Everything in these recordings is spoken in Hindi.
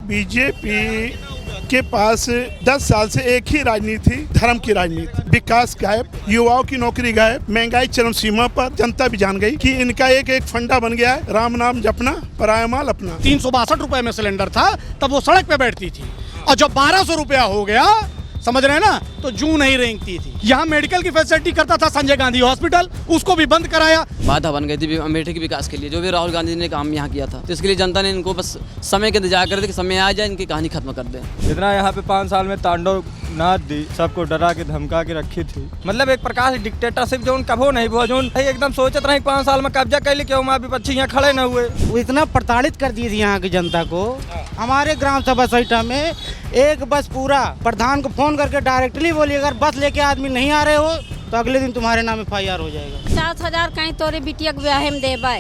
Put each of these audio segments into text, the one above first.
बीजेपी के पास 10 साल से एक ही राजनीति, धर्म की राजनीति। विकास गायब, युवाओं की नौकरी गायब, महंगाई चरम सीमा पर। जनता भी जान गई कि इनका एक एक फंडा बन गया है, राम नाम जपना, पराया माल अपना। 362 रुपए में सिलेंडर था, तब वो सड़क पे बैठती थी, और जब 1200 रुपया हो गया, समझ रहे हैं ना, तो जू नहीं रेंगती थी। यहाँ मेडिकल की फैसिलिटी करता था संजय गांधी हॉस्पिटल, उसको भी बंद कराया। बाधा बन गई थी अमेठी के विकास के लिए, जो भी राहुल गांधी ने काम यहाँ किया था। तो इसके लिए जनता ने इनको बस समय के इंतजार कर दे कि समय आ जाए, इनकी कहानी खत्म कर दे। इतना यहाँ पे 5 साल में तांडव नाच दी, सबको डरा के धमका के रखी थी। मतलब एक प्रकार से डिक्टेटरशिप जो कभो नहीं हुआ, जो एकदम सोचत रहे 5 साल में कब्जा कर ली, क्यों वहाँ विपक्षी यहाँ खड़े न हुए। वो इतना प्रताड़ित कर दी थी यहाँ की जनता को। हमारे ग्राम सभा सहिता में एक बस पूरा प्रधान को फोन करके डायरेक्टली बोलिए, अगर बस लेके आदमी नहीं आ रहे हो तो अगले दिन तुम्हारे नाम FIR हो जाएगा। 50,000 कहीं तोरे बिटिया के ब्याह में देबे,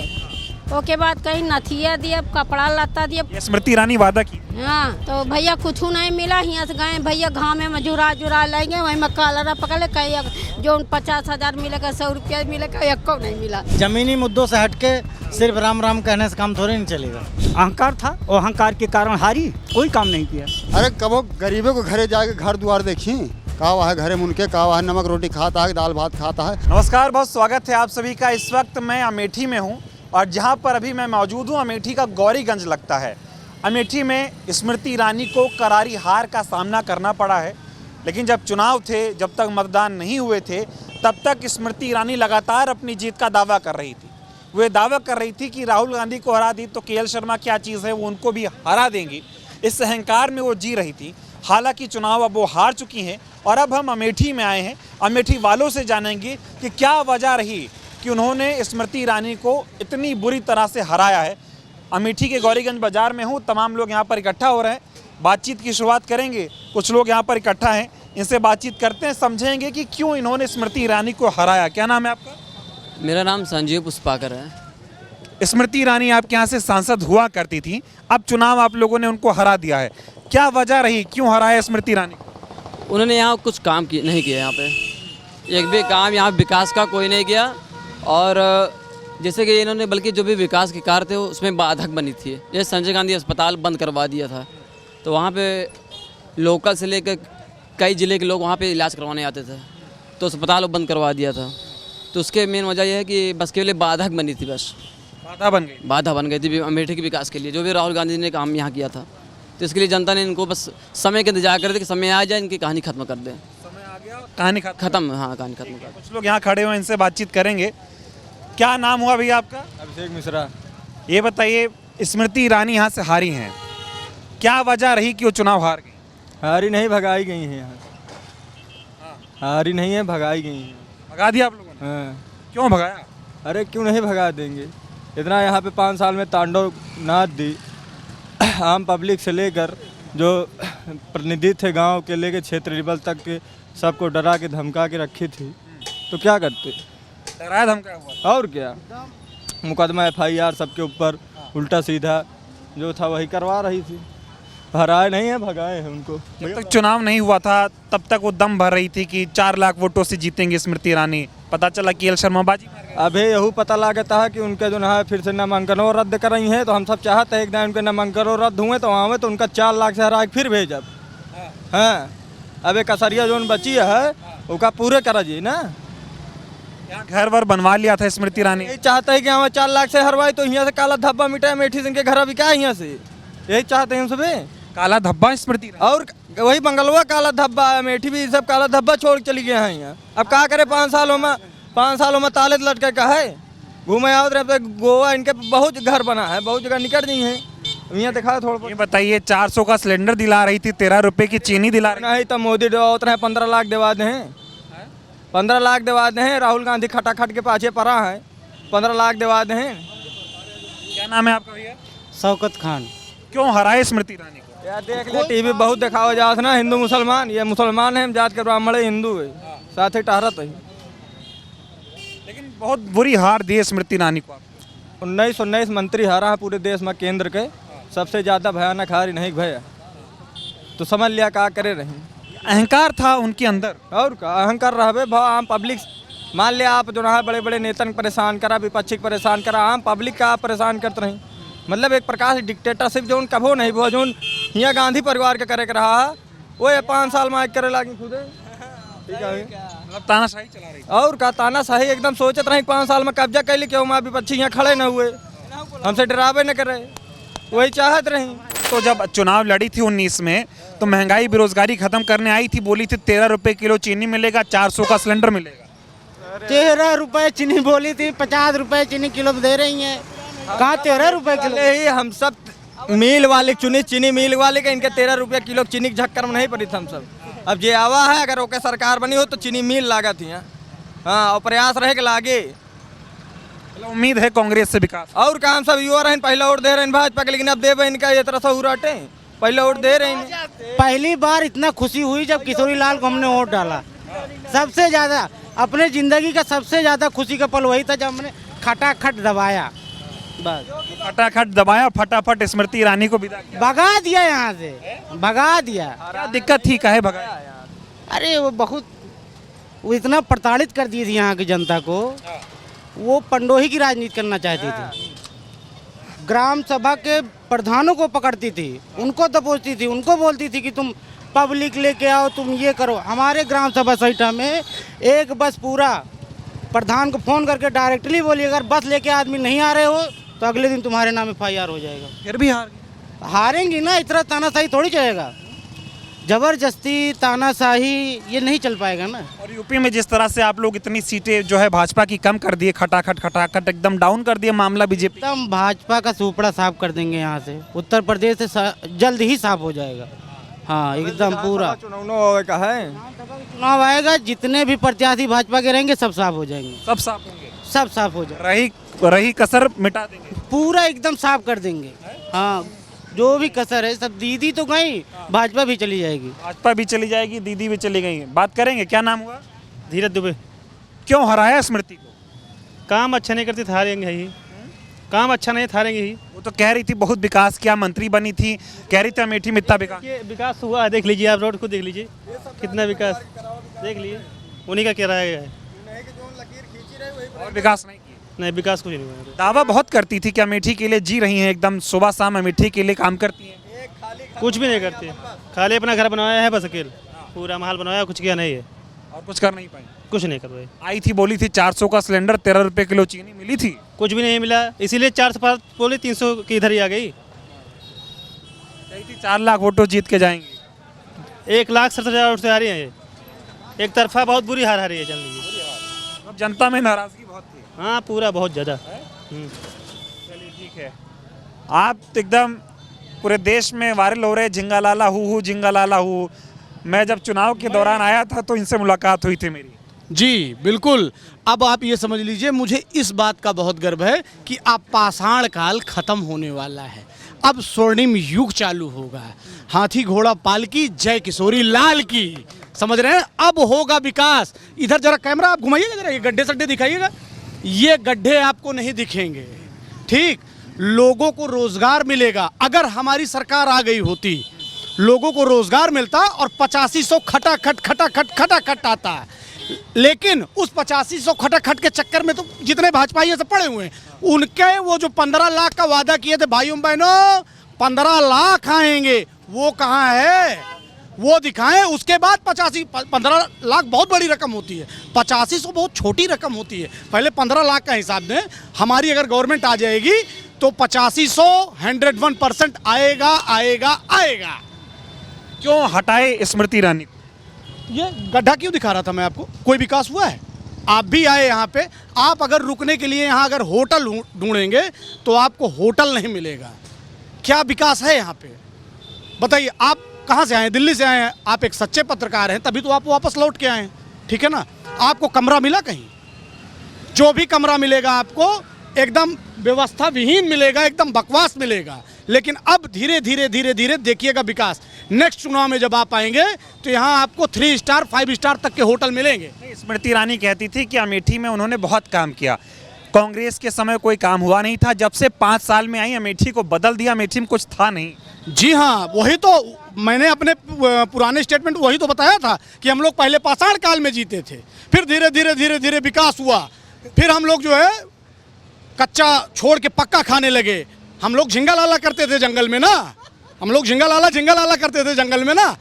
ओके बाद कहीं नथिया दिए, कपड़ा लत्ता दिए। स्मृति ईरानी वादा की। हाँ, तो भैया कुछ नहीं मिला। यहाँ से गए भैया घाम में जुरा लेंगे, वहीं में कालरा पकड़ ले, कहीं जो 50,000 मिलेगा, 100 रुपया मिलेगा, एक नहीं मिला। जमीनी मुद्दों से हटके सिर्फ राम राम कहने से काम थोड़े नहीं चलेगा। अहंकार था और अहंकार के कारण हारी, कोई काम नहीं किया। अरे कबो गरीबों को घरे जाके घर द्वार देखी, कहा वहाँ घरे मुनके, कहा वहाँ नमक रोटी खाता है, दाल भात खाता है। नमस्कार, बहुत स्वागत है आप सभी का। इस वक्त मैं अमेठी में हूँ और जहाँ पर अभी मैं मौजूद हूँ, अमेठी का गौरीगंज लगता है। अमेठी में स्मृति ईरानी को करारी हार का सामना करना पड़ा है, लेकिन जब चुनाव थे, जब तक मतदान नहीं हुए थे, तब तक स्मृति ईरानी लगातार अपनी जीत का दावा कर रही थी। वो दावा कर रही थी कि राहुल गांधी को हरा दी तो KL शर्मा क्या चीज़ है, वो उनको भी हरा देंगी। इस अहंकार में वो जी रही थी। हालांकि चुनाव अब वो हार चुकी हैं और अब हम अमेठी में आए हैं। अमेठी वालों से जानेंगे कि क्या वजह रही कि उन्होंने स्मृति ईरानी को इतनी बुरी तरह से हराया है। अमेठी के गौरीगंज बाज़ार में हूँ, तमाम लोग यहाँ पर इकट्ठा हो रहे हैं। बातचीत की शुरुआत करेंगे। कुछ लोग यहाँ पर इकट्ठा हैं, इनसे बातचीत करते हैं, समझेंगे कि क्यों इन्होंने स्मृति ईरानी को हराया। क्या नाम है आपका? मेरा नाम संजीव पुष्पाकर है। स्मृति ईरानी आपके यहाँ से सांसद हुआ करती थी, अब चुनाव आप लोगों ने उनको हरा दिया है। क्या वजह रही, क्यों हराया स्मृति ईरानी? उन्होंने यहाँ कुछ काम नहीं किया, यहाँ पे एक भी काम यहाँ विकास का कोई नहीं किया। और जैसे कि इन्होंने बल्कि जो भी विकास के कार्य थे उसमें बाधक बनी थी। जैसे संजय गांधी अस्पताल बंद करवा दिया था, तो वहाँ पे लोकल से लेकर कई ज़िले के लोग वहाँ पे इलाज करवाने आते थे, तो अस्पताल बंद करवा दिया था। तो उसके मेन वजह यह है कि बस केवल बाधक बनी थी, बस बाधा बन गई थी अमेठी के विकास के लिए, जो भी राहुल गांधी ने काम यहाँ किया था। तो इसके लिए जनता ने इनको बस समय के इंतजार कर दे कि समय आ जाए, इनकी कहानी खत्म कर दे। समय आ गया, कहानी खत्म। हाँ, कहानी खत्म कर। कुछ लोग यहाँ खड़े हुए, इनसे बातचीत करेंगे। क्या नाम हुआ भैया आपका? अभिषेक मिश्रा। ये बताइए, स्मृति ईरानी यहाँ से हारी हैं, क्या वजह रही कि वो चुनाव हार गई? हारी नहीं, भगाई गई है यहाँ। हारी नहीं है, भगाई गई है। भगा दिया आप लोगों ने? हाँ। क्यों भगाया? अरे क्यों नहीं भगा देंगे। इतना यहाँ पे 5 साल में तांडव नाच दी, आम पब्लिक से लेकर जो प्रतिनिधि थे गांव के लेकर क्षेत्र लेवल तक के, सबको डरा के धमका के रखी थी। तो क्या करते, डराया धमकाया हुआ। और क्या, मुकदमा FIR सबके ऊपर उल्टा सीधा जो था वही करवा रही थी। हराए नहीं है, भगाए हैं उनको। जब तक चुनाव नहीं हुआ था तब तक वो दम भर रही थी कि 4 लाख वोटों से जीतेंगे स्मृति ईरानी। पता चला KL शर्मा बाजी मार गए। अभी यही पता लगता है कि उनके जो है फिर से नामांकनों रद्द कर रही हैं। तो हम सब चाहते हैं एक दिन उनके नामांकनों रद्द हुए तो वहाँ में तो उनका 4 लाख से हरा फिर भेजब। हाँ, अब एक कसरिया जो बची है उसका पूरे करा जी ना। यहाँ घर वर बनवा लिया था स्मृति ईरानी। यही चाहते हैं कि हमें 4 लाख से हरवाए तो यहाँ से काला धब्बा मिटाए, मेठी सिंह के घर बिका यहाँ से, यही चाहते हैं हम सब। काला धब्बा स्मृति और वही बंगलवा काला धब्बा है, अमेठी भी सब काला धब्बा छोड़ के चली गए हैं यहाँ। अब क्या करे, 5 सालों में ताले लटके का है, घूमे आओ रहे। गोवा इनके बहुत घर बना है, बहुत जगह निकट गई हैं। यहाँ दिखा थोड़ा। ये बताइए, 400 का सिलेंडर दिला रही थी, 13 रुपए की चीनी दिला रही नहीं तो मोदी उतना 15 लाख दिवा दे हैं, 15 लाख दिवा दे हैं। राहुल गांधी खटाखट के पाछे पड़ा है, 15 लाख दिवा दे हैं। क्या नाम है आपका भैया? शौकत खान। क्यों हराए स्मृति ईरानी को? यार देख ले, TV बहुत दिखावा जात ना, हिंदू मुसलमान, ये मुसलमान है, हम जात के ब्राह्मण है, हिंदू है, साथ ही टहरत है। लेकिन बहुत बुरी हार दी स्मृति ईरानी को। 1919 मंत्री हारा है पूरे देश में, केंद्र के सबसे ज़्यादा भयानक हारी नहीं भैया। तो समझ लिया क्या करे रही। अहंकार था उनके अंदर। और क्या अहंकार रहे भाव, आम पब्लिक मान लिया आप जो है बड़े बड़े नेता परेशान करा, विपक्षी परेशान करा, आम पब्लिक का आप परेशान करते रहीं। मतलब एक प्रकार से डिक्टेटरशिप जो कभो नहीं हुआ जो यहाँ गांधी परिवार के करे के रहा है वो 5 साल में आके करे लागी खुद ठीक है मतलब तानाशाही चला रही और का तानाशाही एकदम सोचत रहे 5 साल में कब्जा कैली क्यों माँ विपक्षी यहाँ खड़े न हुए हमसे डरावे न करे वही चाहत रही। तो जब चुनाव लड़ी थी 19 में तो महंगाई बेरोजगारी खत्म करने आई थी, बोली थी 13 रुपए किलो चीनी मिलेगा, 400 का सिलेंडर मिलेगा। 13 रुपए चीनी बोली थी, 50 रुपए चीनी किलो दे रही हैं। कहाँ 13 रुपए किलो? ही हम सब मिल वाले चीनी मिल वाले के इनके 13 रुपये किलो चीनी के झक्कर में नहीं पड़ी थी हम सब। अब जे आवा है अगर ओके सरकार बनी हो तो चीनी मिल लागत ही हाँ और प्रयास रहे के लागे। उम्मीद है कांग्रेस से विकास। और काम सब युवा रहे पहले वोट दे रहे हैं भाजपा के, लेकिन अब देवे इनका ये तरह से हुराटे पहले वोट दे रहे हैं। पहली बार इतना खुशी हुई जब किशोरी लाल को हमने वोट डाला। सबसे ज्यादा अपने जिंदगी का सबसे ज्यादा खुशी का पल वही था जब हमने खटाखट दबाया, बस खटाखट दबाया और फटाफट स्मृति ईरानी को विदा किया। भगा दिया यहाँ से, भगा दिया। क्या दिक्कत थी, काहे भगाया? अरे वो इतना प्रताड़ित कर दी थी यहाँ की जनता को। वो पंडोही की राजनीति करना चाहती थी। ग्राम सभा के प्रधानों को पकड़ती थी, उनको दबोचती थी, उनको बोलती थी कि तुम पब्लिक लेके आओ, तुम ये करो। हमारे ग्राम सभा सहिटा में एक बस पूरा प्रधान को फ़ोन करके डायरेक्टली बोलिए अगर बस लेके आदमी नहीं आ रहे हो तो अगले दिन तुम्हारे नाम FIR हो जाएगा। फिर भी हारेंगी ना, इतना तानाशाही थोड़ी चलेगा। जबरदस्ती तानाशाही ये नहीं चल पाएगा ना। और यूपी में जिस तरह से आप लोग इतनी सीटें जो है भाजपा की कम कर दिए, खटाखट एकदम डाउन कर दिए मामला बीजेपी। एकदम भाजपा का सुपड़ा साफ कर देंगे यहाँ से। उत्तर प्रदेश से जल्द ही साफ हो जाएगा। हाँ एकदम पूरा चुनाव आएगा, जितने भी प्रत्याशी भाजपा के रहेंगे सब साफ हो जाएंगे। सब साफ होंगे, सब साफ हो जाएगा। रही कसर मिटा देंगे, पूरा एकदम साफ कर देंगे। हाँ जो भी कसर है सब। दीदी तो गई, भाजपा भी चली जाएगी। भाजपा भी चली जाएगी, दीदी भी चली गई। बात करेंगे, क्या नाम हुआ? धीरज दुबे। क्यों हराया स्मृति को? काम अच्छा नहीं करती, हारेंगे ही। काम अच्छा नहीं, हारेंगे ही। वो तो कह रही थी बहुत विकास किया, मंत्री बनी थी, कह रही थी अमेठी में इतना विकास। ये विकास हुआ है, देख लीजिए आप, रोड को देख लीजिए कितना विकास, देख लीजिए उन्हीं का किराया है। और विकास नहीं किया? नहीं, विकास कुछ नहीं हुआ। दावा बहुत करती थी कि अमेठी के लिए जी रही हैं, एकदम सुबह शाम अमेठी के लिए काम करती हैं। कुछ भी नहीं करते, खाली अपना घर बनवाया है बस अकेले, पूरा महल बनवाया, कुछ किया नहीं है और कुछ कर नहीं पाई। कुछ नहीं कर पाए। आई थी, बोली थी 400 का सिलेंडर, 13 रुपए किलो चीनी मिली थी, कुछ भी नहीं मिला, इसीलिए 400 बोले 300 की इधर ही आ गई। कही थी 4 लाख वोटों जीत के जाएंगे। 1,60,000 वोट से आ रही है ये, एक तरफा बहुत बुरी हार रही है। चल लीजिए अब जनता में नाराजगी बहुत थी। हाँ पूरा बहुत ज़्यादा। चलिए ठीक है, आप एकदम पूरे देश में वायरल हो रहे झिंगा लाला हूँ झिंगा लाला हूँ। मैं जब चुनाव के दौरान आया था तो इनसे मुलाकात हुई थी मेरी। जी बिल्कुल। अब आप ये समझ लीजिए, मुझे इस बात का बहुत गर्व है कि अब पाषाण काल खत्म होने वाला है, अब स्वर्णिम युग चालू होगा। हाथी घोड़ा पालकी, जय किशोरी लाल की। समझ रहे हैं? अब होगा विकास। इधर जरा कैमरा आप घुमाइएगा, जरा ये गड्ढे सड्ढे दिखाइएगा। ये गड्ढे आपको नहीं दिखेंगे, ठीक। लोगों को रोजगार मिलेगा। अगर हमारी सरकार आ गई होती, लोगों को रोजगार मिलता और 8500 खटाखट आता है। लेकिन उस 8500 खटाखट के चक्कर में तो जितने भाजपाई सब पड़े हुए हैं, उनके वो जो 15 लाख का वादा किए थे भाइयों बहनों, 15 लाख आएंगे, वो कहाँ है? वो दिखाएं। उसके बाद 15 लाख बहुत बड़ी रकम होती है, 8500 बहुत छोटी रकम होती है। पहले 15 लाख का हिसाब दें। हमारी अगर गवर्नमेंट आ जाएगी तो 8500 101% आएगा आएगा आएगा। क्यों हटाए स्मृति ईरानी को? ये गड्ढा क्यों दिखा रहा था मैं आपको? कोई विकास हुआ है? आप भी आए यहाँ पे, आप अगर रुकने के लिए यहाँ अगर होटल ढूंढेंगे तो आपको होटल नहीं मिलेगा। क्या विकास है यहाँ पे बताइए? आप कहाँ से आए हैं? दिल्ली से आए हैं। आप एक सच्चे पत्रकार हैं, तभी तो आप वापस लौट के आए हैं, ठीक है ना? आपको कमरा मिला कहीं? जो भी कमरा मिलेगा आपको एकदम व्यवस्था विहीन मिलेगा, एकदम बकवास मिलेगा। लेकिन अब धीरे धीरे देखिएगा विकास। नेक्स्ट चुनाव में जब आप आएंगे तो यहाँ आपको 3 स्टार 5 स्टार तक के होटल मिलेंगे। स्मृति ईरानी कहती थी कि अमेठी में उन्होंने बहुत काम किया, कांग्रेस के समय कोई काम हुआ नहीं था, जब से 5 साल में आई अमेठी को बदल दिया, अमेठी में कुछ था नहीं। जी हाँ, वही तो मैंने अपने पुराने स्टेटमेंट वही तो बताया था कि हम लोग पहले पाषाण काल में जीते थे, फिर धीरे धीरे विकास हुआ, फिर हम लोग जो है कच्चा छोड़ के पक्का खाने लगे, हम लोग झिंगा लाला करते थे जंगल में ना, हम लोग झिंगा लाला करते थे जंगल में ना।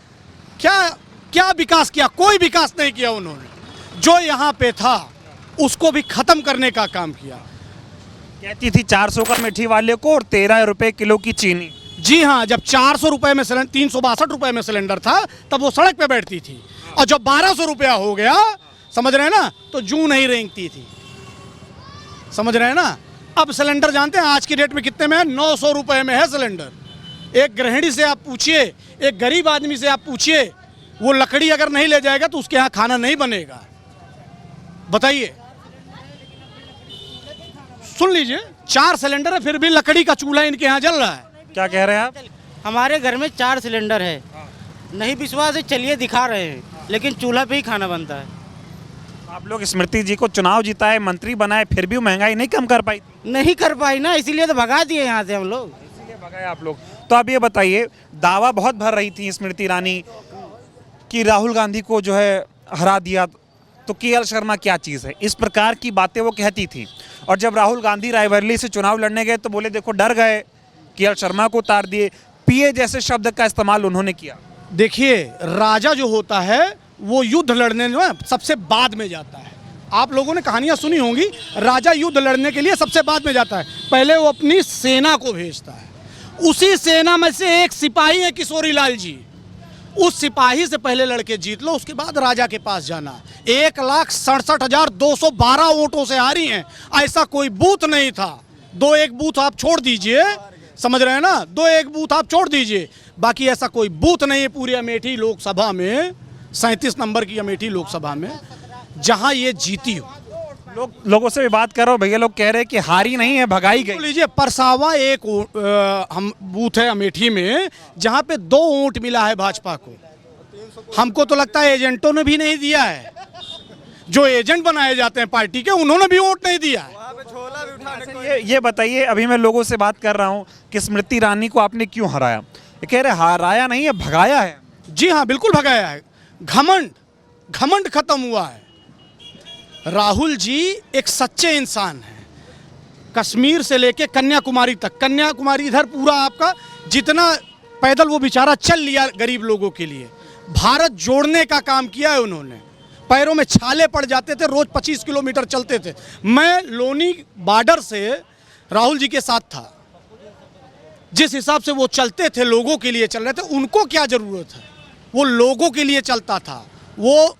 क्या क्या विकास किया? कोई विकास नहीं किया उन्होंने। जो यहाँ पे था उसको भी खत्म करने का काम किया। कहती थी 400 का अमेठी वाले को और 13 रुपए किलो की चीनी। जी हाँ, जब 400 रुपए में सिलेंडर, 362 रुपए में सिलेंडर था तब वो सड़क पे बैठती थी, और जब 1200 रुपया हो गया, समझ रहे हैं ना, तो जू नहीं रेंगती थी। समझ रहे हैं ना। अब सिलेंडर जानते हैं आज की डेट में कितने में है? 900 रुपए में है सिलेंडर। एक गृहिणी से आप पूछिए, एक गरीब आदमी से आप पूछिए, वो लकड़ी अगर नहीं ले जाएगा तो उसके यहाँ खाना नहीं बनेगा। बताइए, सुन लीजिए, 4 सिलेंडर है फिर भी लकड़ी का चूल्हा इनके यहाँ जल रहा है। क्या कह रहे हैं आप? हमारे घर में 4 सिलेंडर है। नहीं विश्वास है, चलिए दिखा रहे हैं, लेकिन चूल्हा पे ही खाना बनता है। आप लोग स्मृति जी को चुनाव जिताए, मंत्री बनाए, फिर भी महंगाई नहीं कम कर पाई? नहीं कर पाई ना, इसीलिए तो भगा दिए यहाँ से हम लोग। इसीलिए भगाए आप लोग। तो अब ये बताइए, दावा बहुत भर रही थी स्मृति ईरानी कि राहुल गांधी को जो है हरा दिया, तो केएल शर्मा क्या चीज़ है, इस प्रकार की बातें वो कहती थी। और जब राहुल गांधी रायबरेली से चुनाव लड़ने गए तो बोले देखो डर गए, केएल शर्मा को उतार दिए, पीए जैसे शब्द का इस्तेमाल उन्होंने किया। देखिए, राजा जो होता है वो युद्ध लड़ने में सबसे बाद में जाता है। आप लोगों ने कहानियां सुनी होंगी, राजा युद्ध लड़ने के लिए सबसे बाद में जाता है। पहले वो अपनी सेना को भेजता है। उसी सेना में से एक सिपाही है किशोरी लाल जी, उस सिपाही से पहले लड़के जीत लो, उसके बाद राजा के पास जाना। 1,67,212 वोटों से हारी हैं। ऐसा कोई बूथ नहीं था। 2-1 बूथ आप छोड़ दीजिए, समझ रहे हैं ना, 2-1 बूथ आप छोड़ दीजिए, बाकी ऐसा कोई बूथ नहीं है पूरी अमेठी लोकसभा में, 37 नंबर की अमेठी लोकसभा में, जहां ये जीती हो। लोगों से भी बात कर रहा हूँ, भैया लोग कह रहे हैं कि हारी नहीं है, भगाई गई। लीजिए, परसावा एक हम बूथ है अमेठी में जहां पे 2 वोट मिला है भाजपा को। हमको तो लगता है एजेंटों ने भी नहीं दिया है, जो एजेंट बनाए जाते हैं पार्टी के, उन्होंने भी वोट नहीं दिया है। ये बताइए, अभी मैं लोगों से बात कर रहा हूँ कि स्मृति ईरानी को आपने क्यों हराया? ये कह रहे हराया नहीं है, भगाया है। जी हाँ, बिल्कुल भगाया है। घमंड खत्म हुआ है। राहुल जी एक सच्चे इंसान हैं। कश्मीर से लेके कन्याकुमारी तक, कन्याकुमारी इधर पूरा आपका जितना पैदल वो बेचारा चल लिया गरीब लोगों के लिए। भारत जोड़ने का काम किया है उन्होंने। पैरों में छाले पड़ जाते थे, रोज 25 किलोमीटर चलते थे। मैं लोनी बॉर्डर से राहुल जी के साथ था। जिस हिसाब से वो चलते थे, लोगों के लिए चल रहे थे, उनको क्या जरूरत है, वो लोगों के लिए चलता था। वो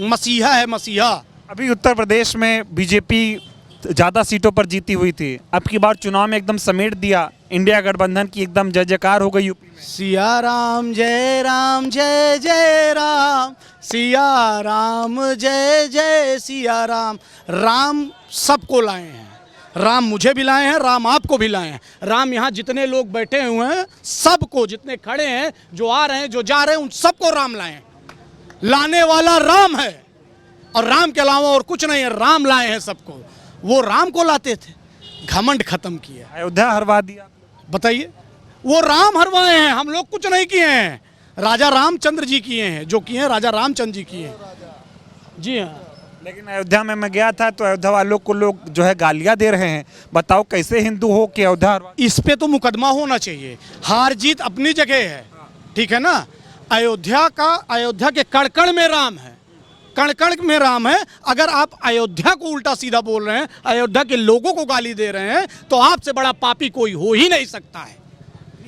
मसीहा है, मसीहा। अभी उत्तर प्रदेश में बीजेपी ज़्यादा सीटों पर जीती हुई थी, अब की बार चुनाव में एकदम समेट दिया, इंडिया गठबंधन की एकदम जय जयकार हो गई यूपी में। सिया राम जय राम जय जय राम, सिया राम जय जय सिया राम। राम सबको लाए हैं, राम मुझे भी लाए हैं, राम आपको भी लाए हैं। राम यहाँ जितने लोग बैठे हुए हैं सबको, जितने खड़े हैं, जो आ रहे हैं, जो जा रहे हैं, उन सबको राम लाए हैं। लाने वाला राम है, और राम के अलावा और कुछ नहीं है। राम लाए हैं सबको, वो राम को लाते थे। घमंड खत्म किया, अयोध्या हरवा दिया। बताइए, वो राम हरवाए हैं, हम लोग कुछ नहीं किए हैं। राजा रामचंद्र जी किए हैं, जो किए हैं राजा रामचंद्र जी किए हैं। जी हाँ। लेकिन अयोध्या में मैं गया था तो अयोध्या वालों को लोग जो है गालियां दे रहे हैं। बताओ कैसे हिंदू हो कि अयोध्या हरवा? इस पे तो मुकदमा होना चाहिए। हार जीत अपनी जगह है, ठीक है ना। अयोध्या के कण-कण में राम है, कण-कण में राम है। अगर आप अयोध्या को उल्टा सीधा बोल रहे हैं, अयोध्या के लोगों को गाली दे रहे हैं, तो आपसे बड़ा पापी कोई हो ही नहीं सकता है।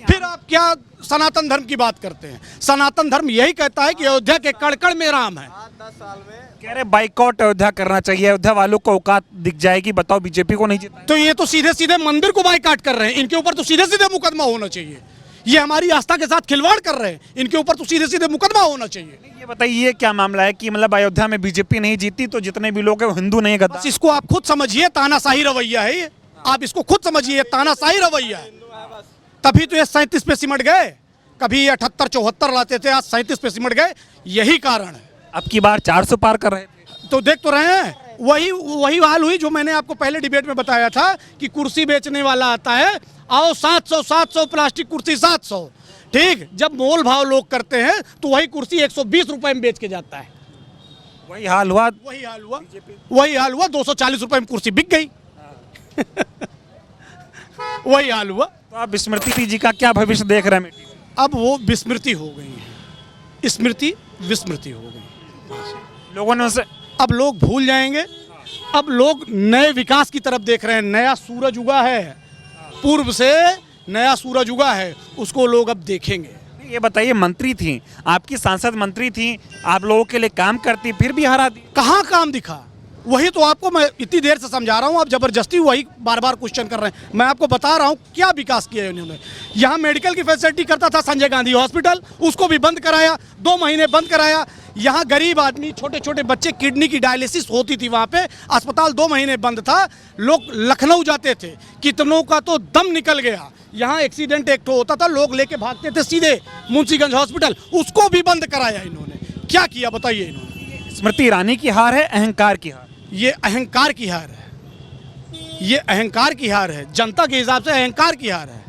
फिर आप क्या सनातन धर्म की बात करते हैं? सनातन धर्म यही कहता है कि अयोध्या के कण-कण में राम है। कह रहे बाइकआउट अयोध्या करना चाहिए, अयोध्या वालों को औकात दिख जाएगी। बताओ बीजेपी को नहीं जीता तो ये तो सीधे सीधे मंदिर को बाइकआउट कर रहे हैं, इनके ऊपर तो सीधे सीधे मुकदमा होना चाहिए। ये हमारी आस्था के साथ खिलवाड़ कर रहे हैं, इनके ऊपर तो सीधे सीधे मुकदमा होना चाहिए। ये बताइए, ये क्या मामला है कि मतलब अयोध्या में बीजेपी नहीं जीती तो जितने भी लोग हैं वो हिंदू नहीं है, गद्दार? बस इसको आप खुद समझिए, तानाशाही रवैया है ये। आप इसको खुद समझिए, तानाशाही रवैया है। तभी तो ये 37 पे सिमट गए। कभी 78-74 लाते थे, आज 37 पे सिमट गए, यही कारण है। अब की बार 400 पार कर रहे थे तो देख तो रहे हैं, वही हाल हुई जो मैंने आपको पहले डिबेट में बताया था कि कुर्सी बेचने वाला आता है, आओ 700 प्लास्टिक कुर्सी 700, ठीक। जब मोल भाव लोग करते हैं तो वही कुर्सी 120 रुपए में बेच के जाता है। वही हाल हुआ 240 रुपए में कुर्सी बिक गई। वही हाल हुआ। तो आप स्मृति जी का क्या भविष्य देख रहे हैं अमेठी में? अब वो विस्मृति हो गई है, स्मृति विस्मृति हो गई। लोगों ने उनसे अब लोग भूल जाएंगे, अब लोग नए विकास की तरफ देख रहे हैं। नया सूरज उगा है, पूर्व से नया सूरज उगा है, उसको लोग अब देखेंगे। ये बताइए, मंत्री थी आपकी, सांसद मंत्री थी, आप लोगों के लिए काम करती, फिर भी हरा दी। कहाँ काम दिखा? वही तो आपको मैं इतनी देर से समझा रहा हूँ, आप जबरदस्ती वही बार बार क्वेश्चन कर रहे हैं। मैं आपको बता रहा हूँ क्या विकास किया है उन्होंने। यहाँ मेडिकल की फैसिलिटी करता था संजय गांधी हॉस्पिटल, उसको भी बंद कराया, 2 महीने बंद कराया। यहाँ गरीब आदमी, छोटे छोटे बच्चे, किडनी की डायलिसिस होती थी, वहाँ पे अस्पताल 2 महीने बंद था। लोग लखनऊ जाते थे, कितनों का तो दम निकल गया। यहाँ एक्सीडेंट एक तो होता था, लोग लेके भागते थे सीधे मुंशीगंज हॉस्पिटल, उसको भी बंद कराया इन्होंने। क्या किया बताइए इन्होंने? स्मृति ईरानी की हार है, अहंकार की हार? ये अहंकार की हार है, ये अहंकार की हार है। जनता के हिसाब से अहंकार की हार है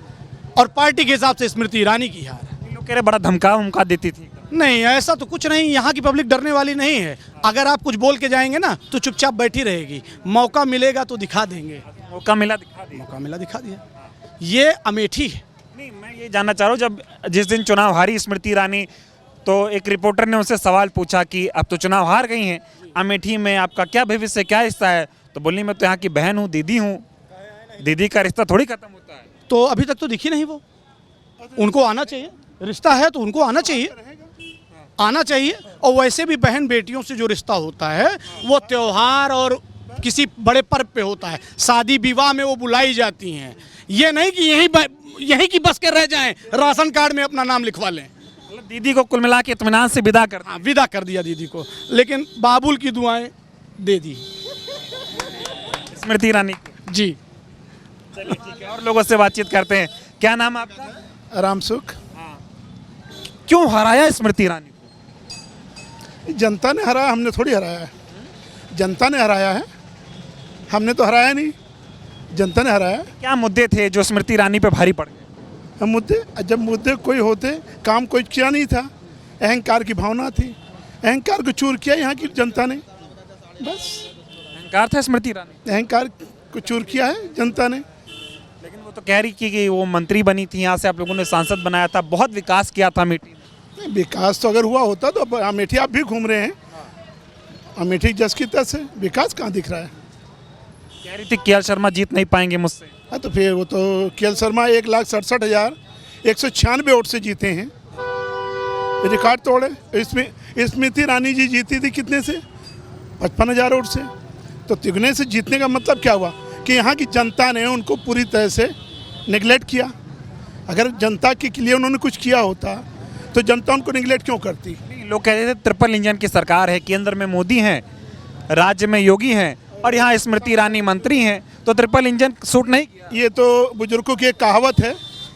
और पार्टी के हिसाब से स्मृति ईरानी की हार है। लोग कह रहे बड़ा धमका देती थी। नहीं, ऐसा तो कुछ नहीं। यहाँ की पब्लिक डरने वाली नहीं है। अगर आप कुछ बोल के जाएंगे ना तो चुपचाप बैठी रहेगी। मौका मिलेगा तो दिखा देंगे। मौका मिला दिखा दिया। मौका मिला दिखा दिया। ये अमेठी है। नहीं, मैं ये जानना चाह रहा हूँ, जब जिस दिन चुनाव हारी स्मृति ईरानी, तो एक रिपोर्टर ने उनसे सवाल पूछा कि अब तो चुनाव हार गई हैं, अमेठी में आपका क्या भविष्य, क्या हिस्सा है? तो बोली मैं तो यहाँ की बहन हूँ, दीदी हूँ। दीदी का रिश्ता थोड़ी खत्म होता है। तो अभी तक तो दिखी नहीं वो। उनको आना चाहिए, रिश्ता है तो उनको आना चाहिए, आना चाहिए। और वैसे भी बहन बेटियों से जो रिश्ता होता है वो त्योहार और किसी बड़े पर्व पे होता है। शादी विवाह में वो बुलाई जाती हैं। ये नहीं कि यहीं की बस के रह जाएं, राशन कार्ड में अपना नाम लिखवा लें। दीदी को कुल मिला के इत्मीनान से विदा कर हाँ, विदा कर दिया दीदी को, लेकिन बाबुल की दुआएं दे दी स्मृति ईरानी जी। चलिए ठीक है, और लोगों से बातचीत करते हैं। क्या नाम है आपका? राम सुख। क्यों हराया स्मृति ईरानी को? जनता ने हराया, हमने थोड़ी हराया है। जनता ने हराया है, हमने तो हराया नहीं, जनता ने हराया। क्या मुद्दे थे जो स्मृति ईरानी पे भारी पड़ गए? मुद्दे, जब मुद्दे कोई होते, काम कोई किया नहीं था। अहंकार की भावना थी, अहंकार को चूर किया यहाँ की जनता ने, बस। अहंकार था स्मृति ईरानी? अहंकार को चूर किया है जनता ने। लेकिन वो तो कह रही कि वो मंत्री बनी थी, यहाँ से आप लोगों ने सांसद बनाया था, बहुत विकास किया था अमेठी में। विकास तो अगर हुआ होता तो अमेठी आप भी घूम रहे हैं, अमेठी जस की तस है, विकास कहाँ दिख रहा है? कह रही थी केएल शर्मा जीत नहीं पाएंगे मुझसे। हाँ, तो फिर वो तो केएल शर्मा 1,67,196 वोट से जीते हैं, रिकॉर्ड तोड़े। इसमें स्मृति ईरानी जी जीती थी कितने से? 55,000 वोट से। तो तिगुने से जीतने का मतलब क्या हुआ कि यहाँ की जनता ने उनको पूरी तरह से निगलेक्ट किया। अगर जनता के लिए उन्होंने कुछ किया होता तो जनता उनको निगलेक्ट क्यों करती? लोग कह रहे थे ट्रिपल इंजन की सरकार है, केंद्र में मोदी हैं, राज्य में योगी हैं और यहाँ स्मृति ईरानी मंत्री हैं, तो ट्रिपल इंजन सूट नहीं किया। ये तो बुजुर्गों की एक कहावत है,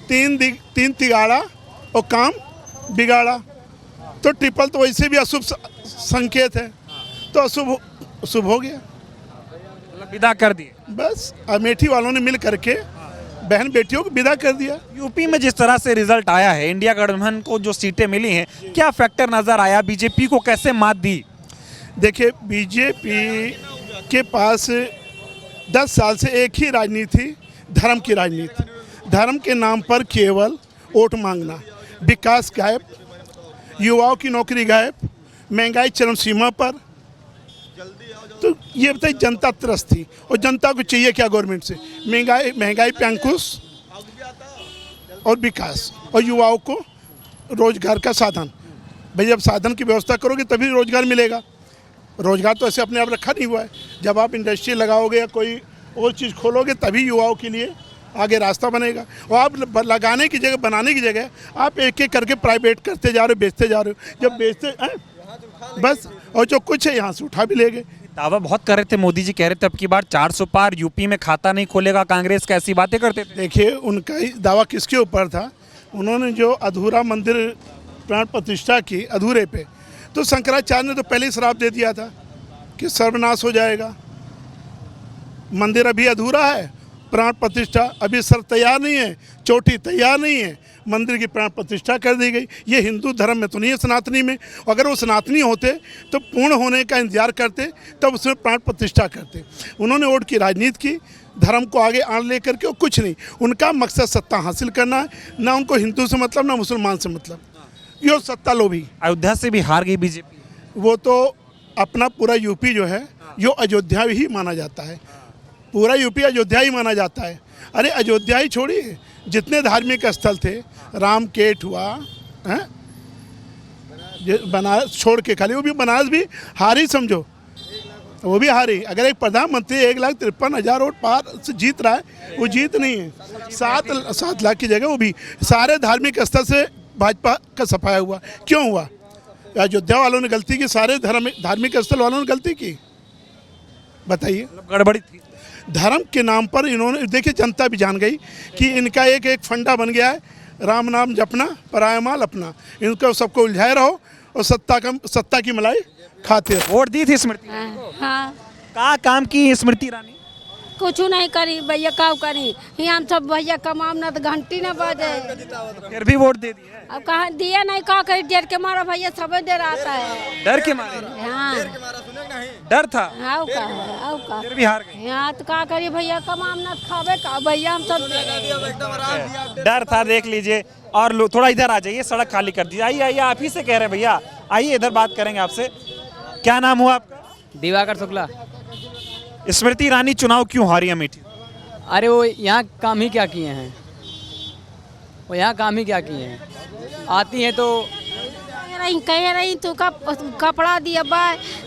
तीन तिगाड़ा और काम बिगाड़ा। तो ट्रिपल तो वैसे भी अशुभ संकेत है, तो अशुभ हो गया, मतलब विदा कर दिए। बस अमेठी वालों ने मिल करके बहन बेटियों को विदा कर दिया। यूपी में जिस तरह से रिजल्ट आया है, इंडिया गठबंधन को जो सीटें मिली हैं, क्या फैक्टर नजर आया? बीजेपी को कैसे मात दी? देखिए, बीजेपी के पास 10 साल से एक ही राजनीति, धर्म की राजनीति। धर्म के नाम पर केवल वोट मांगना, विकास गायब, युवाओं की नौकरी गायब, महंगाई चरम सीमा पर। तो ये बताइए, जनता त्रस्त थी और जनता को चाहिए क्या गवर्नमेंट से? महंगाई पे अंकुश और विकास, और युवाओं को रोजगार का साधन। भाई जब साधन की व्यवस्था करोगे तभी रोजगार मिलेगा। रोजगार तो ऐसे अपने आप रखा नहीं हुआ है। जब आप इंडस्ट्री लगाओगे या कोई और चीज़ खोलोगे तभी युवाओं के लिए आगे रास्ता बनेगा। और आप लगाने की जगह, बनाने की जगह आप एक एक करके प्राइवेट करते जा रहे हो, बेचते जा रहे हो। जब बेचते बस, और जो कुछ है यहाँ से उठा भी ले गए। दावा बहुत कर रहे थे, मोदी जी कह रहे थे अब की बार 400 पार, यूपी में खाता नहीं खोलेगा कांग्रेस का, ऐसी बातें करते थे। देखिए, उनका ही दावा किसके ऊपर था? उन्होंने जो अधूरा मंदिर प्राण प्रतिष्ठा की अधूरे पे, तो शंकराचार्य ने तो पहले ही श्राप दे दिया था कि सर्वनाश हो जाएगा, मंदिर अभी अधूरा है प्राण प्रतिष्ठा, अभी सर तैयार नहीं है, चोटी तैयार नहीं है, मंदिर की प्राण प्रतिष्ठा कर दी गई। ये हिंदू धर्म में तो नहीं है, सनातनी में। अगर वो सनातनी होते तो पूर्ण होने का इंतजार करते, तब उसमें प्राण प्रतिष्ठा करते। उन्होंने वोट की राजनीति की, धर्म को आगे आन लेकर के, और कुछ नहीं। उनका मकसद सत्ता हासिल करना है, ना उनको हिंदू से मतलब ना मुसलमान से मतलब। ये सत्ता लोभी। अयोध्या से भी हार गई बीजेपी। वो तो अपना पूरा यूपी जो है जो अयोध्या ही माना जाता है, पूरा यूपी अयोध्या ही माना जाता है। अरे अयोध्या ही छोड़िए, जितने धार्मिक स्थल थे, राम केट हुआ हैं, बनारस छोड़ के खाली, वो भी बनारस भी हारी समझो, वो भी हारी। अगर एक प्रधानमंत्री 1,53,000 वोट पार से जीत रहा है, वो जीत नहीं है। 7 लाख की जगह वो भी सारे धार्मिक स्थल से भाजपा का सफाया हुआ। क्यों हुआ? अयोध्या वालों ने गलती की, सारे धार्मिक स्थल वालों ने गलती की? बताइए। गड़बड़ी थी धर्म के नाम पर इन्होंने, देखिए जनता भी जान गई कि इनका एक फंडा बन गया है, राम नाम जपना, पराया माल अपना। इनको सबको उलझाए रहो और सत्ता की मलाई खाते रहो। वोट दी थी स्मृति, हाँ, का काम की स्मृति ईरानी? कुछ नहीं करी भैया, का करी ही हम सब भैया, कमाम ना तो घंटी ना बजे। फिर भी वोट दे दी है। अब कहाँ दिया नहीं, का करी, डर के मारा भैया, सब देर आता है। डर के मारे? हाँ, डर था, आओ का फिर भी हार गए। यहाँ तो का करी भैया, कमाम ना खावे का भैया, हम सब डर था, देख लीजिए। और थोड़ा इधर आ जाइए, सड़क खाली कर दीजिए। आइए आइए, आप ही से कह रहे हैं भैया, आइए इधर बात करेंगे आपसे। क्या नाम हुआ आपका? दिवाकर शुक्ला। स्मृति ईरानी चुनाव क्यों हारी अमेठी? अरे वो यहाँ काम ही क्या किए हैं, वो यहाँ काम ही क्या किए हैं। आती हैं तो कह रही तू का कपड़ा दिया बा,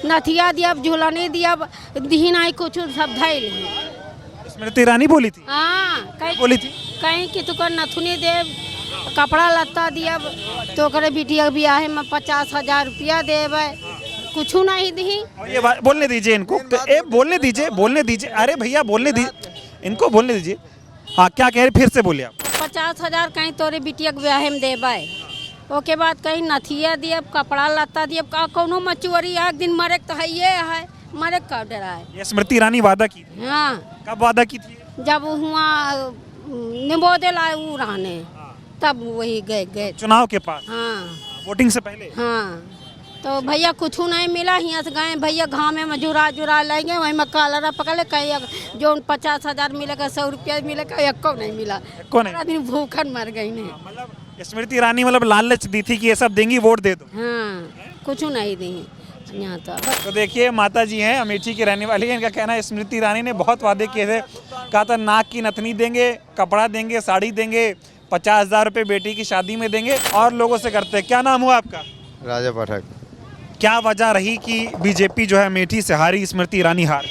नथिया दिया, झूलने दिया, दी नहीं कुछ, सब धैल। स्मृति ईरानी बोली थी? हाँ, बोली थी कहीं कि तुका नथुनी दे, कपड़ा लत्ता दिया, तो करे बिटिया ब्याह में 50,000 रुपया देवे, कुछ नहीं दी। और ये बोलने दीजिए इनको, बोलने दीजिए। अरे भैया बोलने दीजिए, इनको बोलने दीजिए। हाँ, क्या कह रहे, फिर से बोलिए आप। 50,000 कहीं तोरे बिटिया के ब्याह में देवे, ओके बाद कहीं नथिया दिया, कपड़ा लत्ता दिया, का कोनो मचुअरी एक दिन मरे तो है, मरे का डरा है। ये स्मृति ईरानी वादा की? हाँ। कब वादा की थी? जब हुआ निबोदे लाए वो रहने, तब वही गए चुनाव के पास? हाँ, वोटिंग से पहले? हाँ। तो भैया कुछ नहीं मिला, यहाँ से गए भैया, गाँव में जुरा लेंगे, वहीं में कालरा पकड़े, कहीं जो 50,000 मिलेगा, 100 रुपया मिलेगा, एको नहीं मिला। आदमी भूखन मर गई नहीं। मतलब स्मृति ईरानी मतलब लालच दी थी कि ये सब देंगी, वोट दे दो। हाँ, कुछ नहीं दी यहाँ तो देखिए, माता जी हैं, अमेठी की रहने वाली है। इनका कहना है स्मृति ईरानी ने बहुत वादे किए थे, कहा था नाक की नथनी देंगे, कपड़ा देंगे, साड़ी देंगे, 50,000 रुपये बेटी की शादी में देंगे, और लोगों से करते हैं। क्या नाम हुआ आपका? राजा पाठक। क्या वजह रही कि बीजेपी जो है अमेठी से हारी, स्मृति ईरानी हार?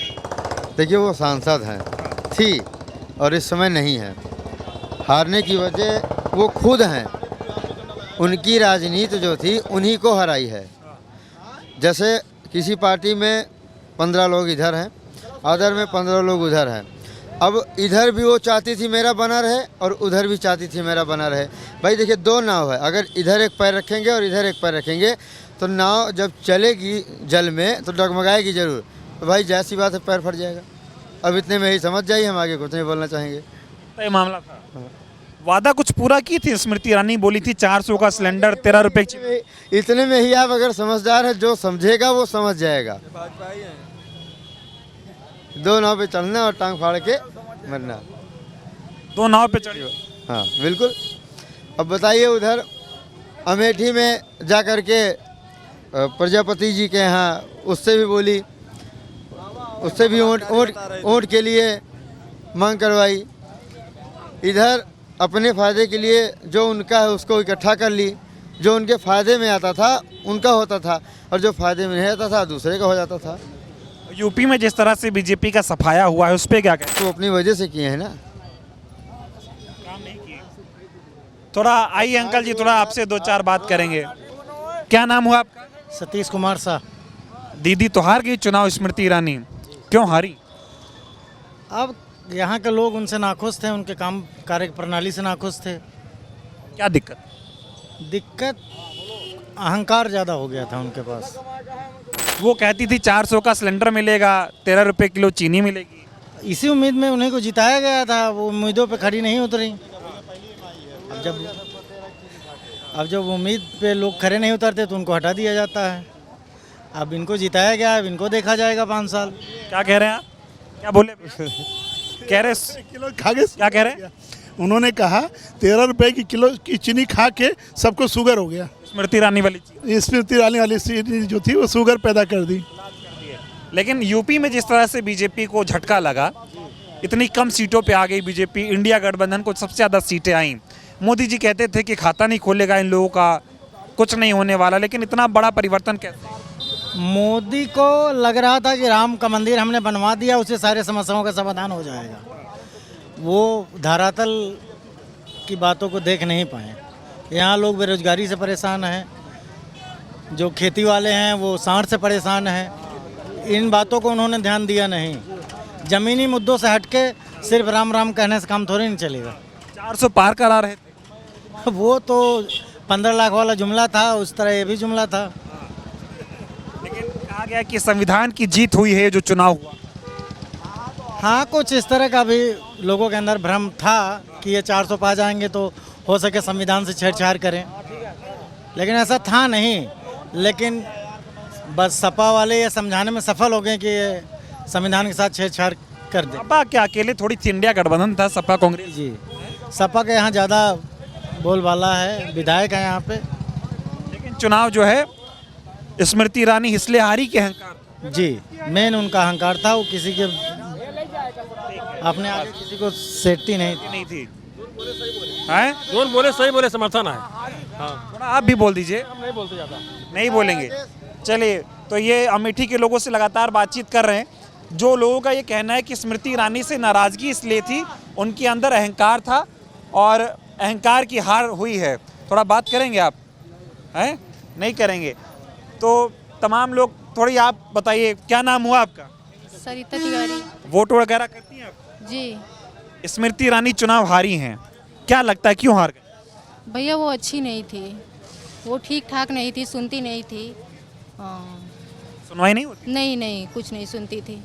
देखिए, वो सांसद हैं, थी और इस समय नहीं है। हारने की वजह वो खुद हैं, उनकी राजनीति जो थी उन्हीं को हराई है। जैसे किसी पार्टी में 15 लोग इधर हैं, अदर में 15 लोग उधर हैं। अब इधर भी वो चाहती थी मेरा बना रहे और उधर भी चाहती थी मेरा बना रहे। भाई देखिए, 2 नाव है, अगर इधर एक पैर रखेंगे और इधर एक पैर रखेंगे तो नाव जब चलेगी जल में तो डगमगाएगी जरूर। तो भाई जैसी बात है, पैर फट जाएगा। अब इतने में ही समझ जाइए, हम आगे कुछ नहीं बोलना चाहेंगे। तो ये मामला था। वादा कुछ पूरा की थी स्मृति ईरानी, बोली थी 400 का सिलेंडर, 13 रुपए की। इतने में ही आप अगर समझदार है, जो समझेगा वो समझ जाएगा। 2 नाव पे चढ़ना और टांग फाड़ के मरना। 2 नाव पे चढ़ी? हाँ बिल्कुल। अब बताइए, उधर अमेठी में जा कर के प्रजापति जी के यहाँ उससे भी बोली, उससे भी वोट के लिए मांग करवाई। इधर अपने फ़ायदे के लिए जो उनका है उसको इकट्ठा कर ली, जो उनके फ़ायदे में आता था उनका होता था, और जो फ़ायदे में नहीं आता था दूसरे का हो जाता था। यूपी में जिस तरह से बीजेपी का सफाया हुआ है, उस पर क्या कहते? तो अपनी वजह से किए हैं ना, काम नहीं किए। थोड़ा आइए अंकल जी, थोड़ा आपसे 2-4 बात करेंगे। क्या नाम हुआ आपका? सतीश कुमार शाह। दीदी तो हार गई चुनाव, स्मृति ईरानी क्यों हारी? अब यहाँ के लोग उनसे नाखुश थे, उनके काम कार्य प्रणाली से नाखुश थे। क्या दिक्कत? दिक्कत अहंकार ज़्यादा हो गया था उनके पास। वो कहती थी 400 का सिलेंडर मिलेगा, 13 रुपए किलो चीनी मिलेगी। इसी उम्मीद में उन्हीं को जिताया गया था, वो उम्मीदों पे खड़ी नहीं उतरी। अब जब उम्मीद पे लोग खड़े नहीं उतरते तो उनको हटा दिया जाता है। अब इनको जिताया गया, अब इनको देखा जाएगा 5 साल। क्या कह रहे हैं आप? क्या बोले? कह रहे किलो खा के क्या कह रहे हैं? उन्होंने कहा 13 रुपए की किलो की चीनी खा के सबको शुगर हो गया। स्मृति ईरानी वाली चीज, स्मृति ईरानी वाली चीनी जो थी वो शुगर पैदा कर दी। लेकिन यूपी में जिस तरह से बीजेपी को झटका लगा, इतनी कम सीटों पे आ गई बीजेपी, इंडिया गठबंधन को सबसे ज़्यादा सीटें आई। मोदी जी कहते थे कि खाता नहीं खोलेगा इन लोगों का, कुछ नहीं होने वाला, लेकिन इतना बड़ा परिवर्तन कैसे? मोदी को लग रहा था कि राम का मंदिर हमने बनवा दिया, उससे सारे समस्याओं का समाधान हो जाएगा। वो धरातल की बातों को देख नहीं पाए। यहाँ लोग बेरोजगारी से परेशान हैं, जो खेती वाले हैं वो सांड से परेशान हैं। इन बातों को उन्होंने ध्यान दिया नहीं। ज़मीनी मुद्दों से हटके सिर्फ राम राम कहने से काम थोड़ी नहीं चलेगा। 400 पार करा रहे थे। वो तो 15 लाख वाला जुमला था, उस तरह ये भी जुमला था। लेकिन कहा गया कि संविधान की जीत हुई है जो चुनाव हुआ। हाँ, कुछ इस तरह का भी लोगों के अंदर भ्रम था कि ये 400 पा जाएंगे तो हो सके संविधान से छेड़छाड़ करें, लेकिन ऐसा था नहीं। लेकिन बस सपा वाले ये समझाने में सफल हो गए कि ये संविधान के साथ छेड़छाड़ कर दे। सपा क्या अकेले थोड़ी थी, इंडिया गठबंधन था, सपा कांग्रेस। जी, सपा के यहाँ ज़्यादा बोलबाला है, विधायक है यहाँ पे। लेकिन चुनाव जो है स्मृति ईरानी इसलिए हारी के अहंकार। जी, मेन उनका अहंकार था। वो किसी के अपने आगे किसी को सेटती नहीं थी। हैं? जोर बोले सही बोले समर्थन है। थोड़ा आप भी बोल दीजिए। नहीं बोलते ज़्यादा। नहीं बोलेंगे। चलिए, तो ये अमेठी के लोगों से लगातार बातचीत कर रहे हैं। जो लोगों का ये कहना है कि स्मृति ईरानी से नाराज़गी इसलिए थी, उनके अंदर अहंकार था और अहंकार की हार हुई है। थोड़ा बात करेंगे आप? हैं? नहीं करेंगे तो तमाम लोग, थोड़ी आप बताइए, क्या नाम हुआ आपका? सरिता तिवारी। वोट वगैरह करती हैं आप? जी स्मृति ईरानी चुनाव हारी हैं, क्या लगता है क्यों हार गए? भैया, वो अच्छी नहीं थी, वो ठीक ठाक नहीं थी, सुनती नहीं थी। सुनवाई नहीं होती? नहीं, कुछ नहीं सुनती थी।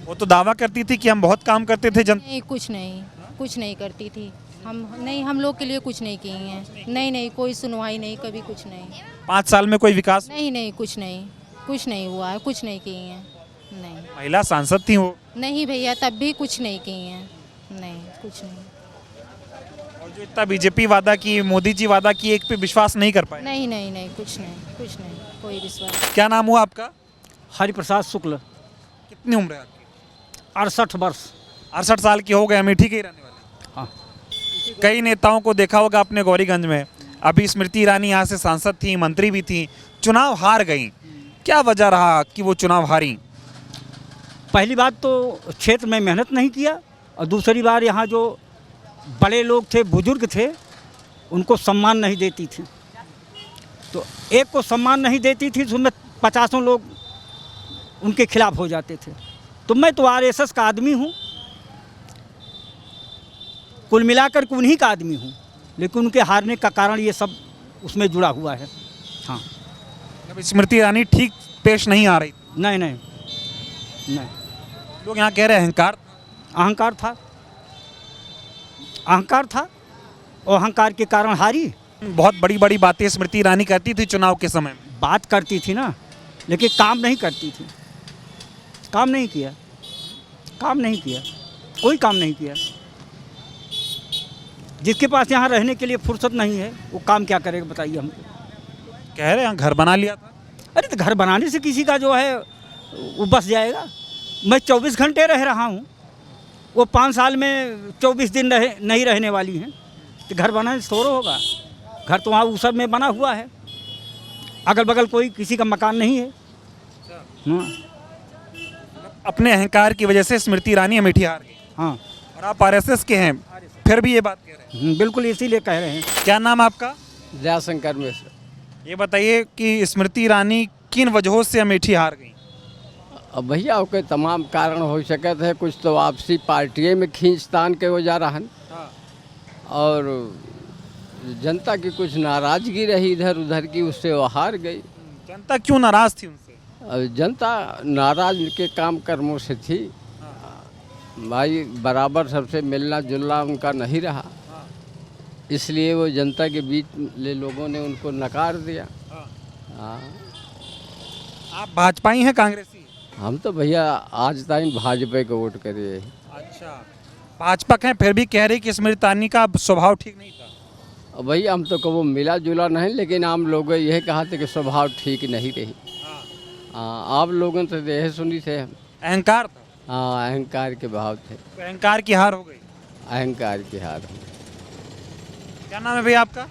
वो तो दावा करती थी कि हम बहुत काम करते थे जनता। नहीं, कुछ नहीं करती थी। हम लोग के लिए कुछ नहीं की हैं। नहीं, कोई सुनवाई नहीं, कभी कुछ नहीं। 5 साल में कोई विकास? नहीं, कुछ नहीं हुआ है, कुछ नहीं की हैं। नहीं, महिला सांसद थी वो। नहीं भैया, तब भी कुछ नहीं की हैं। नहीं, कुछ नहीं। और जो इतना बीजेपी वादा की, मोदी जी वादा की, एक पे विश्वास नहीं कर पाए? नहीं, कुछ नहीं, कोई विश्वास। क्या नाम हुआ आपका? हरिप्रसाद शुक्ल। कितनी उम्र है आपकी? 68 वर्ष। 68 साल की हो गए, अमेठी के ही रहने वाले। हाँ। कई नेताओं को देखा होगा अपने गौरीगंज में। अभी स्मृति ईरानी यहाँ से सांसद थी, मंत्री भी थी, चुनाव हार गई। क्या वजह रहा कि वो चुनाव हारी? पहली बात तो क्षेत्र में मेहनत नहीं किया, और दूसरी बार यहाँ जो बड़े लोग थे, बुजुर्ग थे, उनको सम्मान नहीं देती थी। तो एक को सम्मान नहीं देती थी तो उसमें 50 लोग उनके खिलाफ हो जाते थे। तो मैं तो आरएसएस का आदमी हूँ, कुल मिलाकर के उन्हीं का आदमी हूँ, लेकिन उनके हारने का कारण ये सब उसमें जुड़ा हुआ है। हाँ, स्मृति ईरानी ठीक पेश नहीं आ रही? नहीं। लोग यहाँ कह रहे हैं अहंकार था, और अहंकार के कारण हारी। बहुत बड़ी बड़ी बातें स्मृति ईरानी करती थी चुनाव के समय में। बात करती थी ना, लेकिन काम नहीं करती थी। काम नहीं किया, कोई काम नहीं किया। जिसके पास यहाँ रहने के लिए फुर्सत नहीं है, वो काम क्या करेगा बताइए हमको। कह रहे हैं घर बना लिया था। अरे तो घर बनाने से किसी का जो है वो बस जाएगा। मैं 24 घंटे रह रहा हूँ, वो 5 साल में 24 दिन नहीं रहने वाली हैं, तो घर बनाने से थोड़ा होगा। घर तो वहाँ ऊसर में बना हुआ है, अगल बगल कोई किसी का मकान नहीं है। हाँ। अपने अहंकार की वजह से स्मृति ईरानी अमेठी हार गई। हाँ, और आप आरएसएस के हैं, फिर भी ये बात कह रहे हैं? बिल्कुल इसीलिए कह रहे हैं। क्या नाम आपका? जयशंकर मिश्र। ये बताइए कि स्मृति ईरानी किन वजहों से अमेठी हार गई? अब भैया ओके तमाम कारण हो सके थे। कुछ तो आपसी पार्टियों में खींचतान के वजह रहन, और जनता की कुछ नाराजगी रही इधर उधर की, उससे वो हार गई। जनता क्यों नाराज थी उनसे? अब जनता नाराज उनके काम कर्मों से थी। भाई बराबर सबसे मिलना जुलना उनका नहीं रहा, इसलिए वो जनता के बीच ले लोगों ने उनको नकार दिया। हाँ, आप भाजपाई हैं कांग्रेसी? हम तो भैया आज तक भाजपा को वोट करे। अच्छा, भाजपा हैं फिर भी कह रहे कि स्मृति ईरानी का स्वभाव ठीक नहीं था। भैया हम तो कबो मिला जुला नहीं, लेकिन आम लोग यह कहा थे कि स्वभाव ठीक नहीं रही। हाँ, आप लोगों से यह सुनी थे, अहंकार था। हाँ, अहंकार के भाव थे। तो अहंकार की हार हो गई। अहंकार की हार हो गई। क्या नाम है भैया आपका?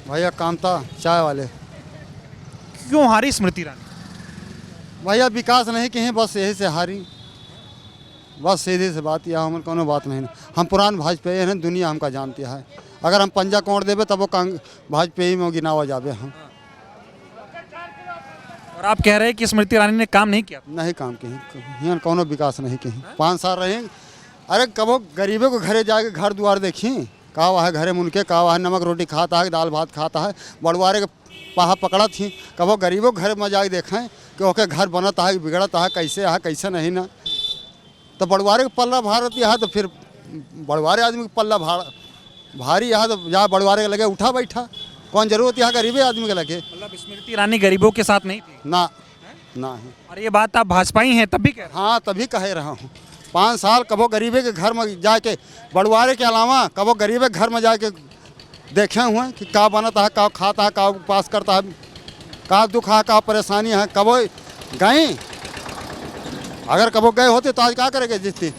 भैया कामता चाय वाले। क्यों हारी स्मृति ईरानी? भैया विकास नहीं कहीं, बस यही से हारी, बस सीधी से बात यह हमारे कोनो बात नहीं। हम पुरान भाजपा हैं, दुनिया हमका जानती है। अगर हम पंजा कोड़ देवे तब वो भाजपा में गिनावा जावे हम। और आप कह रहे हैं कि स्मृति ईरानी ने काम नहीं किया? नहीं काम कहीं, यहाँ कोनो विकास नहीं कहीं। 5 साल रहे, अरे कबो गरीबों को घरे जाके घर द्वार देखी, का वह घरे मुनके, का वह नमक रोटी खाता है, दाल भात खाता है, बड़ुआरे के पाहा पकड़ा थी, कबो गरीबों के घरे में जाके देखें कि ओके घर बनता है बिगड़ता है, कैसे है कैसे नहीं ना। तो बड़ुआरे के पल्ला भारत यहाँ, तो फिर बड़ुआरे आदमी के पल्ला भारी यहाँ, तो जहाँ बड़ुआरे के लगे उठा बैठा, कौन जरूरत यहाँ गरीबे आदमी के लगे। मतलब स्मृति ईरानी गरीबों के साथ नहीं थी? ना ना। और ये बात आप भाजपाई हैं तब भी कह रहे हैं? हाँ, तभी कह रहा हूँ। 5 साल कबो गरीबे के घर में जाके, बड़ुआरे के अलावा कबो गरीबे के घर में जाके देखे हुए कि का बनता है, का खाता है, का उपवास करता है, का दुख है, का परेशानी है। कबो गए, अगर कबो गए होते तो आज क्या करेंगे जितनी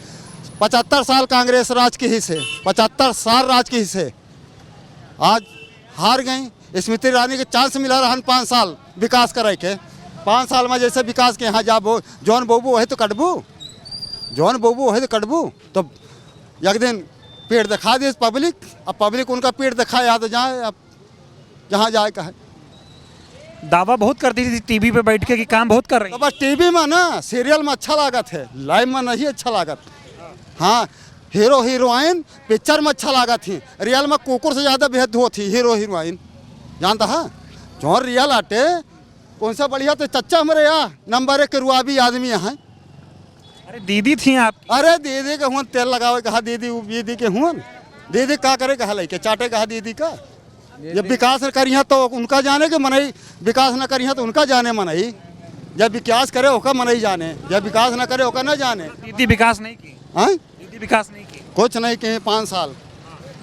75 साल कांग्रेस राज के हिस्से, 75 साल राज के हिस्से आज हार गई। स्मृति ईरानी के चांस मिला रहा 5 साल विकास करे के। 5 साल में जैसे विकास के यहाँ जाबो, जौन बोबू वही तो कटबू, जौन बोबू वही तो कटबू। तो एक दिन पेड़ दिखा दिए पब्लिक, अब पब्लिक उनका पेड़ दिखा, या तो जाए, अब जहाँ जाए का है। दावा बहुत करती थी टीवी पे बैठ के कि काम बहुत कर रही तो बस टीवी में ना, सीरियल में अच्छा लागत है, लाइव में नहीं अच्छा लागत। हाँ, हीरो हीरोइन पिक्चर में अच्छा लागत थी, रियल में कुकुर से ज़्यादा बेहद होती हीरो हीरोइन, जानता है। जो रियल आटे कौन सा बढ़िया, तो चच्चा हमारे यहाँ नंबर 1 रुआबी आदमी यहाँ। अरे दीदी थी आप? अरे दीदी के हुआ तेल लगावे कहा, दीदी के हुआ, दीदी का करे कहा, लेके चाटे कहा दीदी का। जब विकास न करिए तो उनका जाने के मनई, विकास न करिए तो उनका जाने मनई। जब विकास करे ओका मनई जाने, जब विकास न करे ओका न जाने। दीदी विकास नहीं की? हाँ, दीदी विकास नहीं की, कुछ नहीं किए 5 साल।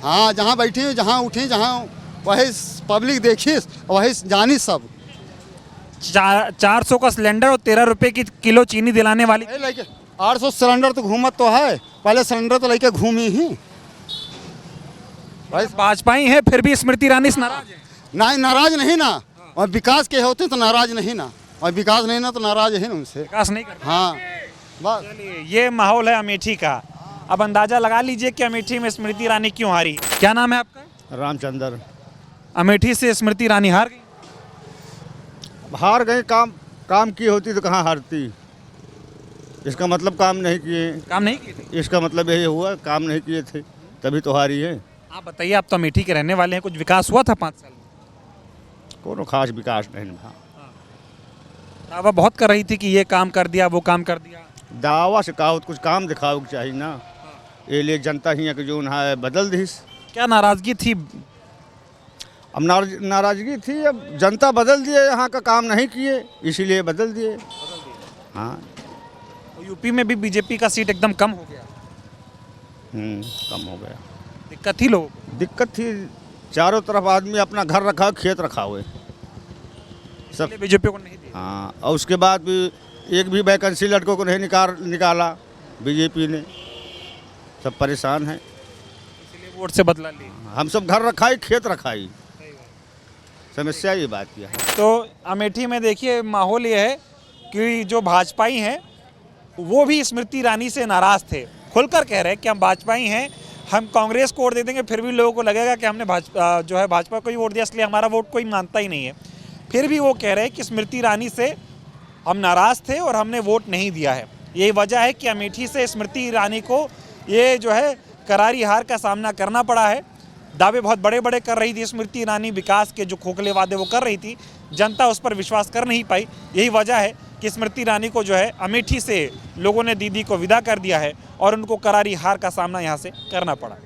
हाँ, जहाँ बैठी जहाँ उठी, जहाँ वही पब्लिक देखी वही जानी सब। 400 का सिलेंडर और 13 रुपए की किलो चीनी दिलाने वाली। लेके 800 सिलेंडर तो घूमत तो है, पहले सिलेंडर तो लेके घूमी ही। भाई भाजपाई है फिर भी स्मृति ईरानी से नाराज है? नहीं, नाराज नहीं ना, और विकास के होते तो नाराज नहीं ना, और विकास नहीं ना तो नाराज है ना उनसे। विकास नहीं कर। हाँ, बस ये माहौल है अमेठी का। अब अंदाजा लगा लीजिए कि अमेठी में स्मृति ईरानी क्यों हारी। क्या नाम है आपका? रामचंद्र। अमेठी से स्मृति ईरानी हार गई? हार गई, काम की होती तो कहाँ हारती। इसका मतलब काम नहीं किए। काम नहीं किए थे? इसका मतलब यही हुआ, काम नहीं किए थे तभी तो हारी है। आप बताइए, आप तो अमेठी के रहने वाले हैं, कुछ विकास हुआ था 5 साल में? कोनो खास विकास नहीं था। दावा बहुत कर रही थी कि ये काम कर दिया, वो काम कर दिया। दावा से कहा कुछ काम दिखाओ चाहिए ना, ये लिए जनता ही कि जो है बदल दी। क्या नाराजगी थी? अब नाराजगी थी, अब जनता बदल दिए, यहाँ का काम नहीं किए इसीलिए बदल दिए। हाँ, यूपी में भी बीजेपी का सीट एकदम कम हो गया। कम हो गया। दिक्कत थी लोगों को? दिक्कत थी, चारों तरफ आदमी अपना घर रखा, खेत रखा हुए सब, बीजेपी को नहीं दिया। हाँ, और उसके बाद भी एक भी वैकेंसी लड़कों को नहीं निकाला बीजेपी ने, सब परेशान हैं, इसलिए वोट से बदला ली। हम सब घर रखाई, खेत रखाई, समस्या ये बात की है। तो अमेठी में देखिए माहौल ये है कि जो भाजपाई हैं वो भी स्मृति ईरानी से नाराज़ थे, खुलकर कह रहे हैं कि हम भाजपाई हैं, हम कांग्रेस को वोट दे देंगे फिर भी लोगों को लगेगा कि हमने भाजपा को ही वोट दिया, इसलिए हमारा वोट कोई मानता ही नहीं है। फिर भी वो कह रहे हैं कि स्मृति ईरानी से हम नाराज़ थे और हमने वोट नहीं दिया है। यही वजह है कि अमेठी से स्मृति ईरानी को ये जो है करारी हार का सामना करना पड़ा है। दावे बहुत बड़े बड़े कर रही थी स्मृति ईरानी, विकास के जो खोखले वादे वो कर रही थी, जनता उस पर विश्वास कर नहीं पाई। यही वजह है कि स्मृति ईरानी को जो है अमेठी से लोगों ने दीदी को विदा कर दिया है और उनको करारी हार का सामना यहाँ से करना पड़ा।